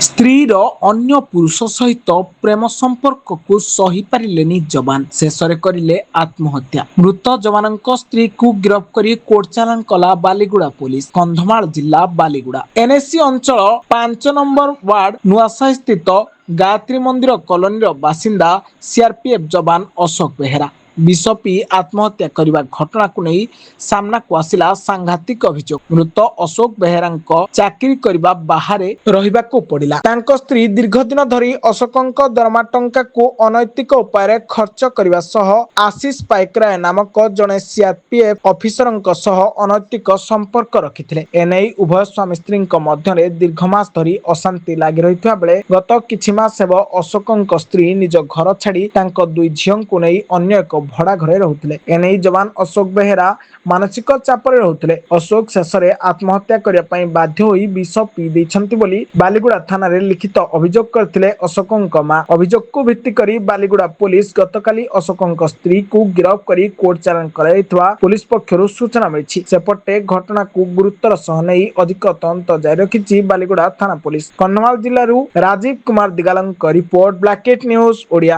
ସ୍ତ୍ରୀର ଅନ୍ୟ ପୁରୁଷ ସହିତ ପ୍ରେମ ସମ୍ପର୍କକୁ ସହି ପାରିଲେନି ଯବାନ, ଶେଷରେ କରିଲେ ଆତ୍ମହତ୍ୟା। ମୃତ ଯବାନଙ୍କ ସ୍ତ୍ରୀକୁ ଗିରଫ କରି କୋର୍ଟ ଚାଲାଣ କଲା ବାଲିଗୁଡା ପୋଲିସ। କନ୍ଧମାଳ ଜିଲ୍ଲା ବାଲିଗୁଡା ଏନ୍ଏସି ଅଞ୍ଚଳ 5 ନମ୍ବର ୱାର୍ଡ ନୂଆସାହି ସ୍ଥିତ ଗାୟତ୍ରୀ ମନ୍ଦିର କଲୋନୀର ବାସିନ୍ଦା ସିଆରପିଏଫ ଯବାନ ଅଶୋକ ବେହେରା ବିଷ ପିଇ ଆତ୍ମହତ୍ୟା କରିବା ଘଟଣାକୁ ନେଇ ସାମ୍ନାକୁ ଆସିଲା ସାଂଘାତିକ ଅଭିଯୋଗ। ମୃତ ଅଶୋକ ବେହେରାଙ୍କ ଚାକିରି କରିବା ବାହାରେ ରହିବାକୁ ପଡ଼ିଲା। ତାଙ୍କ ସ୍ତ୍ରୀ ଦୀର୍ଘ ଦିନ ଧରି ଅଶୋକଙ୍କ ଦରମା ଟଙ୍କାକୁ ଅନୈତିକ ଉପାୟରେ ଖର୍ଚ୍ଚ କରିବା ସହ ଆଶିଷ ପାଇକରାୟ ନାମକ ଜଣେ ସିଆରପିଏଫ ଅଫିସରଙ୍କ ସହ ଅନୈତିକ ସମ୍ପର୍କ ରଖିଥିଲେ। ଏନେଇ ଉଭୟ ସ୍ୱାମୀ ସ୍ତ୍ରୀଙ୍କ ମଧ୍ୟରେ ଦୀର୍ଘ ମାସ ଧରି ଅଶାନ୍ତି ଲାଗି ରହିଥିବା ବେଳେ ଗତ କିଛି ମାସ ହେବ ଅଶୋକଙ୍କ ସ୍ତ୍ରୀ ନିଜ ଘର ଛାଡ଼ି ତାଙ୍କ ଦୁଇ ଝିଅଙ୍କୁ ନେଇ ଅନ୍ୟ ଏକ ଭଡ଼ା ଘରେ ରହୁଥିଲେ। ଏନେଇ ଯବାନ ଅଶୋକ ବେହେରା ମାନସିକ ଚାପରେ ରହୁଥିଲେ। ଅଶୋକ ଶେଷରେ ଆତ୍ମହତ୍ୟା କରିବା ପାଇଁ ବାଧ୍ୟ ହୋଇ ବିଷ ପିଇ ଦେଇଛନ୍ତି ବୋଲି ବାଲିଗୁଡା ଥାନାରେ ଲିଖିତ ଅଭିଯୋଗ କରିଥିଲେ ଅଶୋକଙ୍କ ମା। ଅଭିଯୋଗକୁ ଭିତ୍ତି କରି ବାଲିଗୁଡା ପୋଲିସ ଗତକାଲି ଅଶୋକଙ୍କ ସ୍ତ୍ରୀକୁ ଗିରଫ କରି କୋର୍ଟ ଚାଲାଣ କରାଯାଇଥିବା ପୋଲିସ ପକ୍ଷରୁ ସୂଚନା ମିଳିଛି। ସେପଟେ ଘଟଣାକୁ ଗୁରୁତ୍ୱର ସହ ନେଇ ଅଧିକ ତଦନ୍ତ ଜାରି ରଖିଛି ବାଲିଗୁଡା ଥାନା ପୋଲିସ। କନ୍ଧମାଳ ଜିଲ୍ଲାରୁ ରାଜୀବ କୁମାର ଦିଗାଲଙ୍କ ରିପୋର୍ଟ, ବ୍ଲାକେଟ୍ ନ୍ୟୁଜ ଓଡ଼ିଆ।